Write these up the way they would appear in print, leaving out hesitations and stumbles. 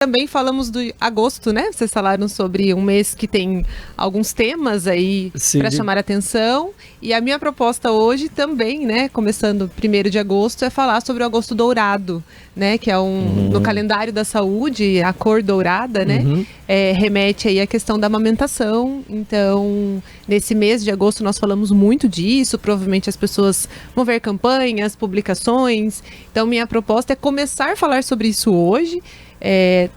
Também falamos do agosto, né? Vocês falaram sobre um mês que tem alguns temas aí para chamar a atenção. E a minha proposta hoje também, né? Começando 1º de agosto, é falar sobre o agosto dourado, né? Que é no calendário da saúde, a cor dourada, né? Remete aí à questão da amamentação. Então, nesse mês de agosto nós falamos muito disso. Provavelmente as pessoas vão ver campanhas, publicações. Então, minha proposta é começar a falar sobre isso hoje.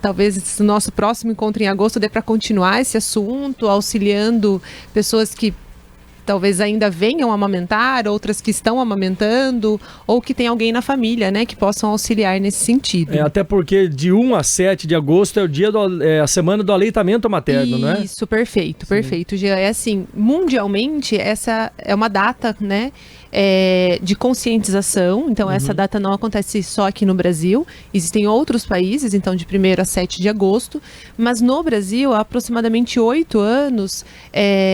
Talvez o nosso próximo encontro em agosto dê para continuar esse assunto, auxiliando pessoas que talvez ainda venham amamentar, outras que estão amamentando, ou que tem alguém na família, né, que possam auxiliar nesse sentido. Até porque de 1 a 7 de agosto é o dia a semana do aleitamento materno, não é? Isso, perfeito, perfeito. É assim, mundialmente, essa é uma data, né, de conscientização. Então, essa data não acontece só aqui no Brasil. Existem outros países, então, de 1º a 7 de agosto. Mas no Brasil, há aproximadamente 8 anos,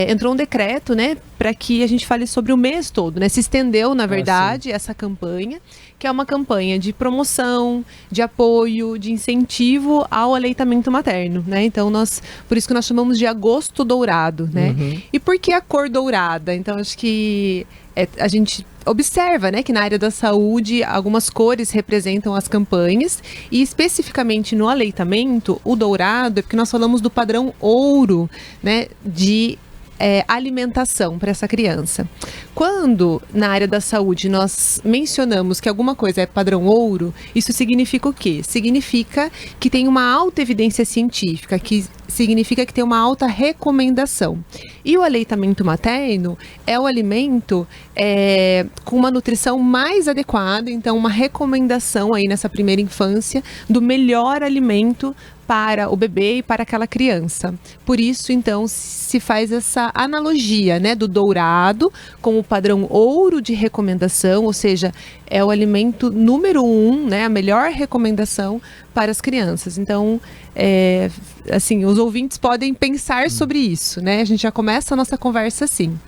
entrou um decreto, né, para que a gente fale sobre o mês todo, né? Se estendeu, na verdade, essa campanha, que é uma campanha de promoção, de apoio, de incentivo ao aleitamento materno, né? Então, por isso que nós chamamos de agosto dourado, né? E por que a cor dourada? Então, acho que a gente observa, né, que na área da saúde algumas cores representam as campanhas, e especificamente no aleitamento, o dourado é porque nós falamos do padrão ouro, né, de alimentação para essa criança. Quando na área da saúde nós mencionamos que alguma coisa é padrão ouro, isso significa o quê? Significa que tem uma alta evidência científica, que significa que tem uma alta recomendação. E o aleitamento materno é o alimento com uma nutrição mais adequada, então uma recomendação aí nessa primeira infância do melhor alimento para o bebê e para aquela criança. Por isso, então, se faz essa analogia, né, do dourado com o padrão ouro de recomendação, ou seja, é o alimento número 1, né, a melhor recomendação para as crianças. Então, assim, os ouvintes podem pensar sobre isso, né? A gente já começa a nossa conversa assim.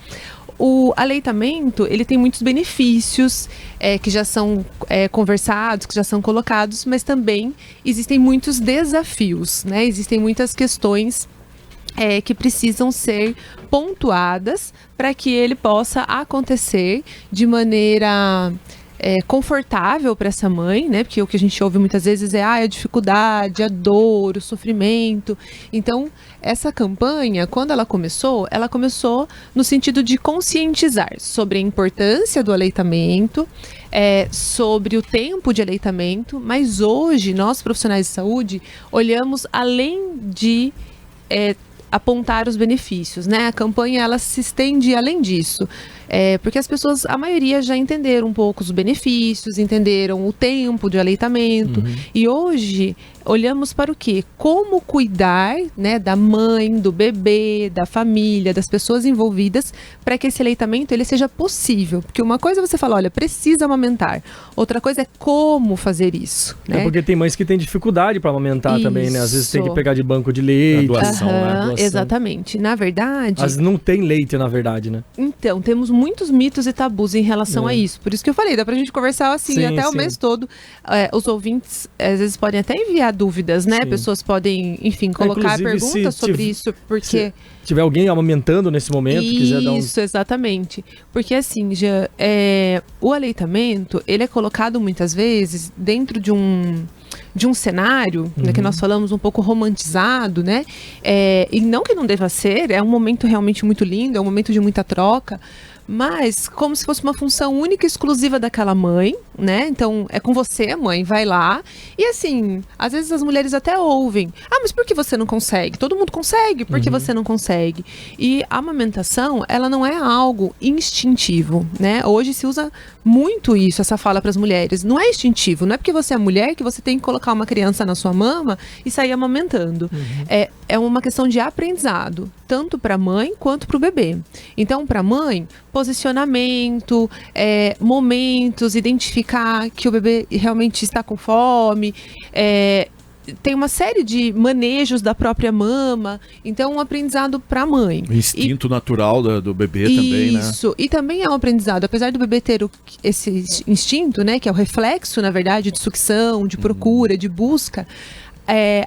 O aleitamento, ele tem muitos benefícios que já são conversados, que já são colocados, mas também existem muitos desafios, né? Existem muitas questões que precisam ser pontuadas para que ele possa acontecer de maneira confortável para essa mãe, né? Porque o que a gente ouve muitas vezes é a dificuldade, a dor, o sofrimento. Então, essa campanha, quando ela começou no sentido de conscientizar sobre a importância do aleitamento, sobre o tempo de aleitamento, mas hoje, nós profissionais de saúde, olhamos além de apontar os benefícios, né? A campanha, ela se estende além disso. Porque as pessoas, a maioria já entenderam um pouco os benefícios, entenderam o tempo de aleitamento. E hoje, olhamos para o quê? Como cuidar, né, da mãe, do bebê, da família, das pessoas envolvidas, para que esse aleitamento ele seja possível. Porque uma coisa é você falar, olha, precisa amamentar. Outra coisa é como fazer isso, né? Porque tem mães que têm dificuldade para amamentar também, né? Às vezes tem que pegar de banco de leite. Doação, né? Doação. Exatamente. Na verdade... Mas não tem leite, na verdade, né? Então, temos muitos mitos e tabus em relação a isso. Por isso que eu falei, dá pra gente conversar assim até o mês todo. Os ouvintes, às vezes, podem até enviar dúvidas, né? Pessoas podem, enfim, colocar perguntas sobre isso, porque... Se tiver alguém amamentando nesse momento, quiser dar Isso, exatamente. Porque assim, já, o aleitamento, ele é colocado muitas vezes dentro de um cenário, né, que nós falamos um pouco romantizado, né? E não que não deva ser, é um momento realmente muito lindo, é um momento de muita troca, mas como se fosse uma função única e exclusiva daquela mãe, né? Então, é com você, mãe, vai lá. E assim, às vezes as mulheres até ouvem, mas por que você não consegue? Todo mundo consegue, por que você não consegue? E a amamentação, ela não é algo instintivo, né? Hoje se usa muito isso, essa fala para as mulheres. Não é instintivo, não é porque você é mulher que você tem que colocar uma criança na sua mama e sair amamentando. É uma questão de aprendizado, tanto para a mãe quanto para o bebê. Então, para a mãe, posicionamento, momentos, identificar que o bebê realmente está com fome, tem uma série de manejos da própria mama, então um aprendizado para a mãe. O instinto natural do bebê também, né? Isso, e também é um aprendizado, apesar do bebê ter esse instinto, né, que é o reflexo, na verdade, de sucção, de procura, de busca,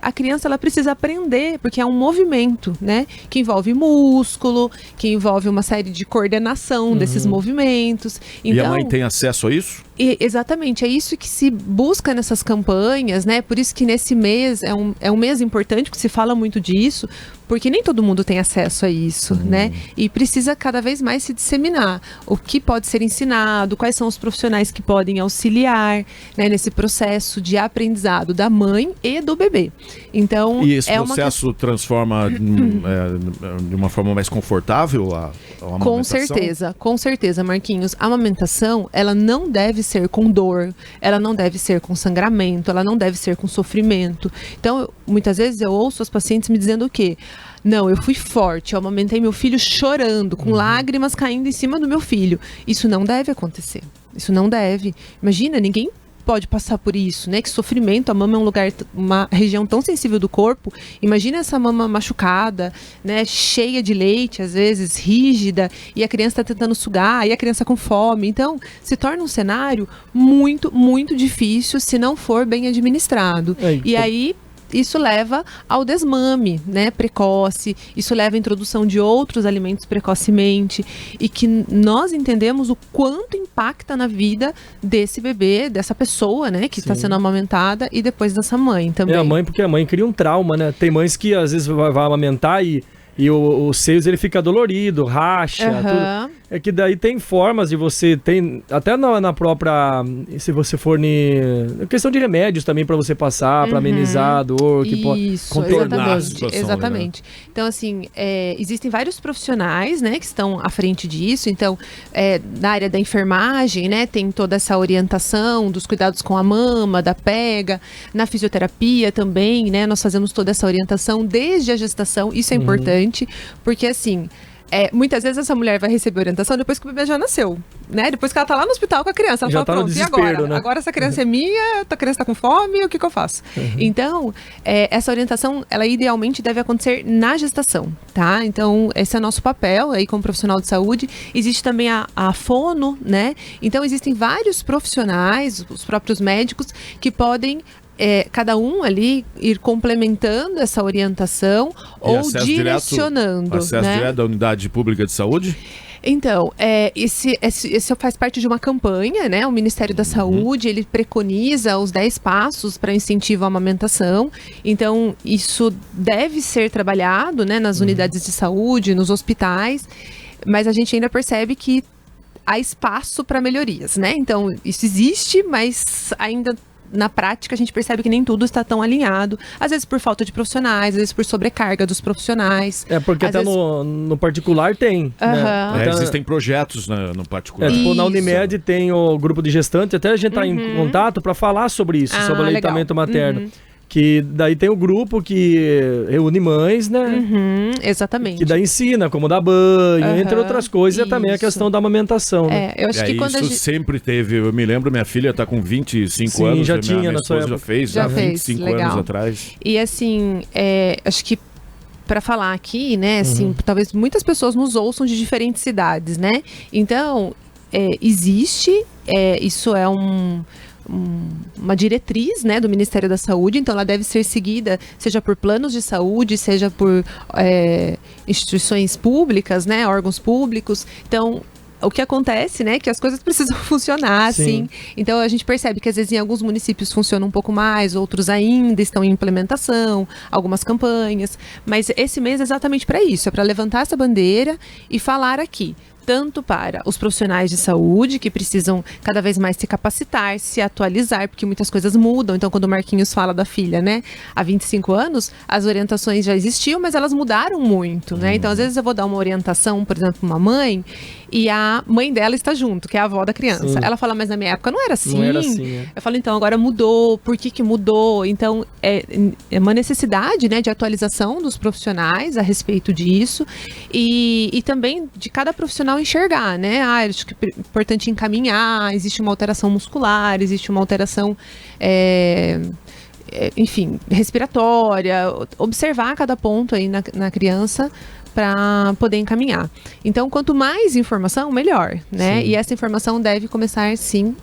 a criança ela precisa aprender, porque é um movimento, né? Que envolve músculo, que envolve uma série de coordenação desses movimentos. Então, e a mãe tem acesso a isso? Exatamente, é isso que se busca nessas campanhas, né? Por isso que nesse mês é um mês importante, porque se fala muito disso, porque nem todo mundo tem acesso a isso, né? E precisa cada vez mais se disseminar o que pode ser ensinado, quais são os profissionais que podem auxiliar, né, nesse processo de aprendizado da mãe e do bebê. Então, e esse processo transforma de uma forma mais confortável a amamentação? Com certeza, Marquinhos. A amamentação, ela não deve ser com dor, ela não deve ser com sangramento, ela não deve ser com sofrimento. Então, muitas vezes eu ouço as pacientes me dizendo o quê? Não, eu fui forte, eu amamentei meu filho chorando, com lágrimas caindo em cima do meu filho. Isso não deve acontecer. Isso não deve. Imagina, ninguém pode passar por isso, né? Que sofrimento, a mama é um lugar, uma região tão sensível do corpo. Imagina essa mama machucada, né? Cheia de leite, às vezes rígida, e a criança está tentando sugar, e a criança com fome. Então, se torna um cenário muito, muito difícil se não for bem administrado. E aí isso leva ao desmame, né, precoce, isso leva à introdução de outros alimentos precocemente, e que nós entendemos o quanto impacta na vida desse bebê, dessa pessoa, né, que está sendo amamentada, e depois dessa mãe também. É a mãe, porque a mãe cria um trauma, né? Tem mães que às vezes vai amamentar e os seios ele fica dolorido, racha, tudo. É que daí tem formas de você, tem até na própria, se você for questão de remédios também para você passar, para amenizar a dor, que pode contornar a situação. Exatamente. Né? Então, assim, existem vários profissionais, né, que estão à frente disso. Então, na área da enfermagem, né, tem toda essa orientação dos cuidados com a mama, da pega, na fisioterapia também, né, nós fazemos toda essa orientação desde a gestação. Isso é importante, porque assim, muitas vezes essa mulher vai receber orientação depois que o bebê já nasceu, né? Depois que ela tá lá no hospital com a criança, ela já fala, tá pronto, e agora? Né? Agora essa criança é minha, a criança tá com fome, o que eu faço? Então, essa orientação, ela idealmente deve acontecer na gestação, tá? Então, esse é o nosso papel aí como profissional de saúde. Existe também a fono, né? Então, existem vários profissionais, os próprios médicos, que podem cada um ali ir complementando essa orientação ou direcionando. Acesso direto da unidade pública de saúde? Então, esse faz parte de uma campanha, né? O Ministério da Saúde, ele preconiza os 10 passos para incentivo à amamentação. Então, isso deve ser trabalhado, né, nas unidades de saúde, nos hospitais, mas a gente ainda percebe que há espaço para melhorias, né? Então, isso existe, mas ainda na prática a gente percebe que nem tudo está tão alinhado, às vezes por falta de profissionais, às vezes por sobrecarga dos profissionais. Porque até no particular tem, né? Existem projetos no particular. Tipo, na Unimed tem o grupo de gestante, até a gente tá em contato para falar sobre isso, sobre aleitamento materno. Que daí tem o grupo que reúne mães, né? Exatamente. Que daí ensina como dar banho, entre outras coisas, e também a questão da amamentação, né? Eu acho que quando isso sempre teve, eu me lembro, minha filha tá com 25 anos, já tinha, minha esposa já fez, 25 anos atrás. E assim, acho que para falar aqui, né, assim, talvez muitas pessoas nos ouçam de diferentes cidades, né? Então, existe, isso é uma diretriz, né, do Ministério da Saúde, então ela deve ser seguida, seja por planos de saúde, seja por instituições públicas, né, órgãos públicos. Então, o que acontece, né, que as coisas precisam funcionar, assim. Então, a gente percebe que, às vezes, em alguns municípios funciona um pouco mais, outros ainda estão em implementação, algumas campanhas. Mas esse mês é exatamente para isso, é para levantar essa bandeira e falar aqui, tanto para os profissionais de saúde, que precisam cada vez mais se capacitar, se atualizar, porque muitas coisas mudam. Então, quando o Marquinhos fala da filha, né, há 25 anos, as orientações já existiam, mas elas mudaram muito, né? Então, às vezes eu vou dar uma orientação, por exemplo, para uma mãe, e a mãe dela está junto, que é a avó da criança. Ela fala, mas na minha época não era assim. Não era assim, Eu falo, então, agora mudou, por que mudou? Então, é uma necessidade, né, de atualização dos profissionais a respeito disso, e também de cada profissional enxergar, né? Acho que é importante encaminhar, existe uma alteração muscular, existe uma alteração, enfim, respiratória, observar cada ponto aí na criança para poder encaminhar. Então, quanto mais informação, melhor, né? Sim. E essa informação deve começar, sim,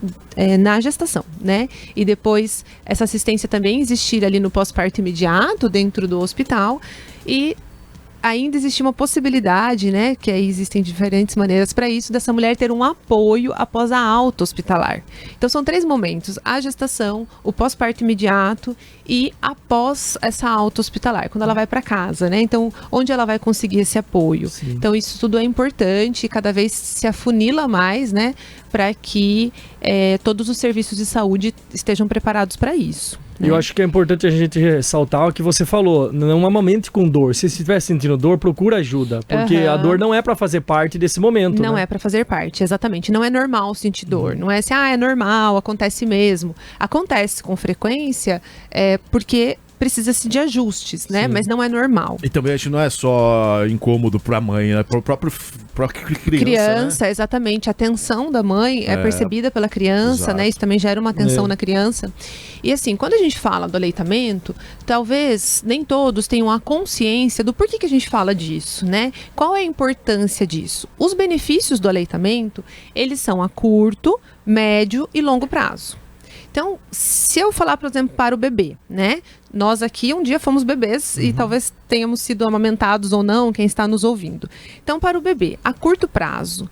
na gestação, né? E depois, essa assistência também existir ali no pós-parto imediato, dentro do hospital. E ainda existe uma possibilidade, né, que aí existem diferentes maneiras para isso, dessa mulher ter um apoio após a alta hospitalar. Então são 3 momentos: a gestação, o pós-parto imediato e após essa alta hospitalar, quando ela vai para casa, né? Então, onde ela vai conseguir esse apoio? Sim. Então isso tudo é importante e cada vez se afunila mais, né, para que todos os serviços de saúde estejam preparados para isso. E eu acho que é importante a gente ressaltar o que você falou: não amamente com dor. Se estiver sentindo dor, procura ajuda, porque a dor não é para fazer parte desse momento. Não é para fazer parte, exatamente. Não é normal sentir dor. Não é assim, é normal, acontece mesmo. Acontece com frequência, porque precisa-se de ajustes, né? Sim. Mas não é normal. E também acho que não é só incômodo para a mãe, né? Para a própria criança, né? Exatamente. A atenção da mãe é percebida pela criança, exato, né? Isso também gera uma atenção na criança. E assim, quando a gente fala do aleitamento, talvez nem todos tenham a consciência do porquê que a gente fala disso, né? Qual é a importância disso? Os benefícios do aleitamento, eles são a curto, médio e longo prazo. Então, se eu falar, por exemplo, para o bebê, né? Nós aqui um dia fomos bebês e talvez tenhamos sido amamentados ou não, quem está nos ouvindo. Então, para o bebê, a curto prazo,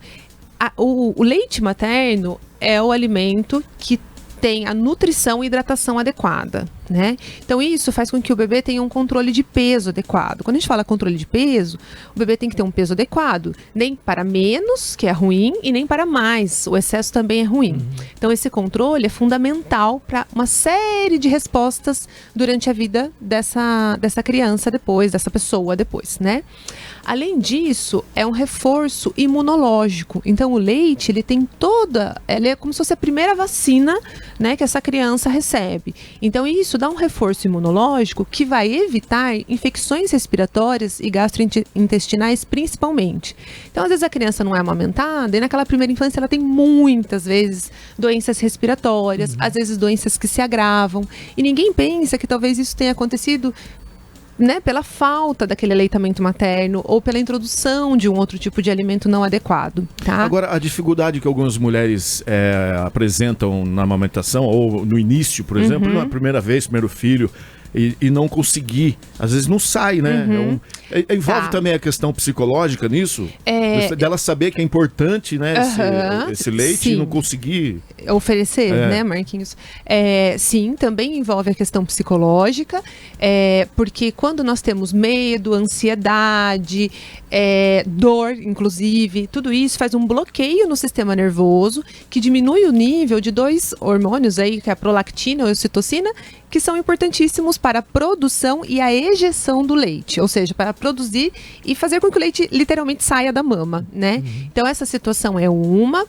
o leite materno é o alimento que tem a nutrição e hidratação adequada, né? Então isso faz com que o bebê tenha um controle de peso adequado. Quando a gente fala controle de peso, o bebê tem que ter um peso adequado, nem para menos, que é ruim, e nem para mais, o excesso também é ruim. Então esse controle é fundamental para uma série de respostas durante a vida dessa criança depois, dessa pessoa depois, né? Além disso, é um reforço imunológico. Então, o leite, ele é como se fosse a primeira vacina, né, que essa criança recebe. Então, isso dá um reforço imunológico que vai evitar infecções respiratórias e gastrointestinais, principalmente. Então, às vezes a criança não é amamentada e naquela primeira infância ela tem muitas vezes doenças respiratórias, às vezes doenças que se agravam. E ninguém pensa que talvez isso tenha acontecido, né, pela falta daquele aleitamento materno ou pela introdução de um outro tipo de alimento não adequado, tá? Agora, a dificuldade que algumas mulheres apresentam na amamentação ou no início, por exemplo, na primeira vez, primeiro filho, e não conseguir, às vezes não sai, né? Envolve também a questão psicológica nisso? Dela saber que é importante, né, esse leite, sim, e não conseguir oferecer, né, Marquinhos? Sim, também envolve a questão psicológica, porque quando nós temos medo, ansiedade, dor, inclusive, tudo isso faz um bloqueio no sistema nervoso que diminui o nível de 2 hormônios aí, que é a prolactina e a ocitocina, que são importantíssimos para a produção e a ejeção do leite, ou seja, para produzir e fazer com que o leite literalmente saia da mama, né? Então essa situação é uma.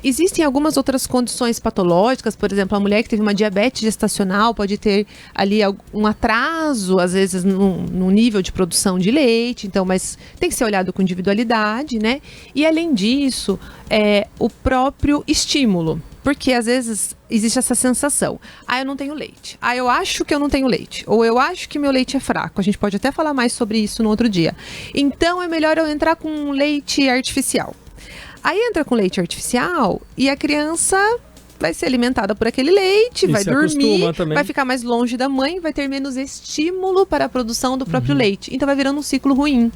Existem algumas outras condições patológicas, por exemplo, a mulher que teve uma diabetes gestacional pode ter ali um atraso, às vezes, no nível de produção de leite, então, mas tem que ser olhado com individualidade, né? E além disso, o próprio estímulo. Porque às vezes existe essa sensação: eu não tenho leite, eu acho que eu não tenho leite, ou eu acho que meu leite é fraco. A gente pode até falar mais sobre isso no outro dia. Então é melhor eu entrar com leite artificial. Aí entra com leite artificial e a criança vai ser alimentada por aquele leite, vai dormir, vai ficar mais longe da mãe, vai ter menos estímulo para a produção do próprio leite. Então vai virando um ciclo ruim.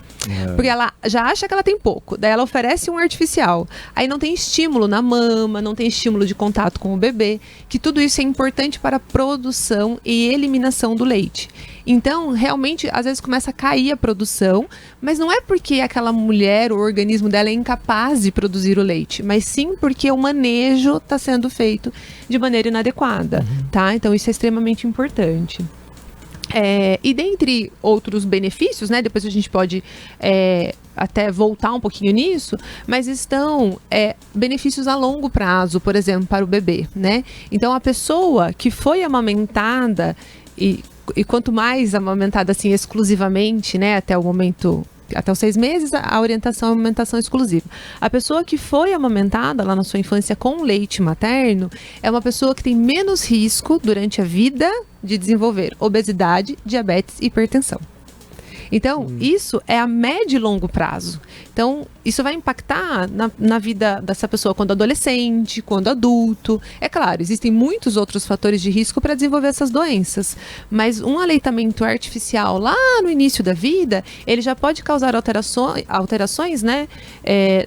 Porque ela já acha que ela tem pouco, daí ela oferece um artificial. Aí não tem estímulo na mama, não tem estímulo de contato com o bebê, que tudo isso é importante para a produção e eliminação do leite. Então, realmente, às vezes começa a cair a produção, mas não é porque aquela mulher, o organismo dela é incapaz de produzir o leite, mas sim porque o manejo está sendo feito de maneira inadequada, tá? Então, isso é extremamente importante. E dentre outros benefícios, né, depois a gente pode até voltar um pouquinho nisso, mas estão benefícios a longo prazo, por exemplo, para o bebê, né? Então, a pessoa que foi amamentada e quanto mais amamentada assim exclusivamente, né, até o momento, até os 6 meses, a orientação é amamentação exclusiva. A pessoa que foi amamentada lá na sua infância com leite materno é uma pessoa que tem menos risco durante a vida de desenvolver obesidade, diabetes e hipertensão. Então, isso é a médio e longo prazo. Então, isso vai impactar na vida dessa pessoa quando adolescente, quando adulto. É claro, existem muitos outros fatores de risco para desenvolver essas doenças, mas um aleitamento artificial lá no início da vida, ele já pode causar alterações, né,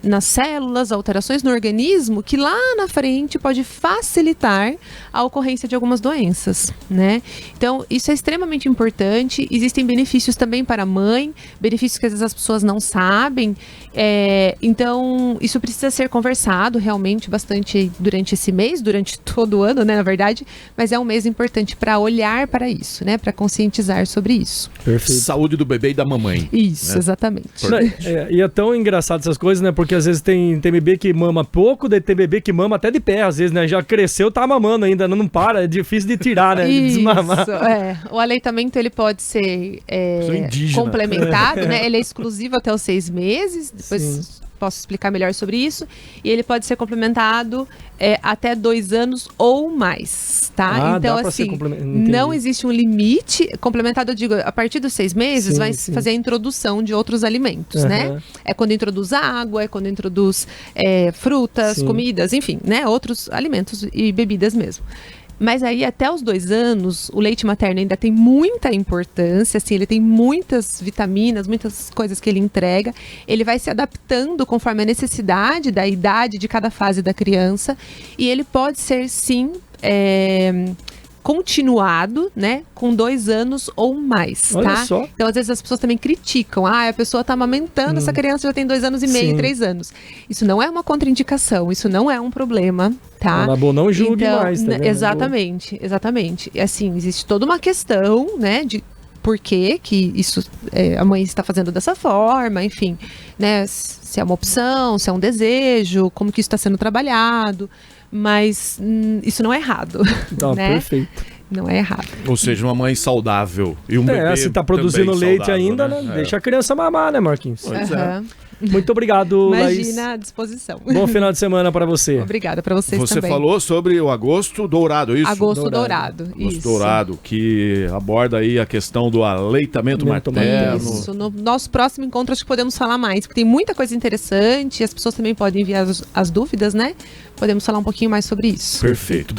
nas células, alterações no organismo, que lá na frente pode facilitar a ocorrência de algumas doenças, né? Então, isso é extremamente importante. Existem benefícios também para a mãe, benefícios que às vezes as pessoas não sabem. Então, isso precisa ser conversado realmente bastante durante esse mês, durante todo o ano, né, na verdade, mas é um mês importante para olhar para isso, né, para conscientizar sobre isso. Perfeito. Saúde do bebê e da mamãe. Isso, né? Exatamente. E é tão engraçado essas coisas, né, porque às vezes tem bebê que mama pouco, daí tem bebê que mama até de pé, às vezes, né, já cresceu, tá mamando ainda, não para, é difícil de tirar, né, de desmamar. O aleitamento, ele pode ser complementado, né, ele é exclusivo até os 6 meses, depois posso explicar melhor sobre isso, e ele pode ser complementado até 2 anos ou mais, tá? Então, assim, não existe um limite. Complementado, eu digo, a partir dos 6 meses, vai fazer a introdução de outros alimentos, né? É quando introduz água, é quando introduz frutas, comidas, enfim, né? Outros alimentos e bebidas mesmo. Mas aí, até os 2 anos, o leite materno ainda tem muita importância, assim, ele tem muitas vitaminas, muitas coisas que ele entrega. Ele vai se adaptando conforme a necessidade da idade de cada fase da criança. E ele pode ser, sim, continuado, né, com 2 anos ou mais, Olha tá? só. Então, às vezes as pessoas também criticam, a pessoa tá amamentando, essa criança já tem 2 anos e meio, 3 anos. Isso não é uma contraindicação, isso não é um problema, tá? Não julgue mais, tá vendo? Exatamente. E assim, existe toda uma questão, né, de por que isso, a mãe está fazendo dessa forma, enfim, né, se é uma opção, se é um desejo, como que isso está sendo trabalhado. Mas isso não é errado. Né? Perfeito. Não é errado. Ou seja, uma mãe saudável e um bebê se tá produzindo leite saudável, ainda, né? Deixa a criança mamar, né, Marquinhos? Pois é. Muito obrigado, Laís. Imagina, à disposição. Bom final de semana para você. Obrigada para vocês também. Você falou sobre o Agosto Dourado, isso? Agosto Dourado. Agosto Dourado, que aborda aí a questão do aleitamento materno. Isso, no nosso próximo encontro acho que podemos falar mais, porque tem muita coisa interessante, as pessoas também podem enviar as dúvidas, né? Podemos falar um pouquinho mais sobre isso. Perfeito.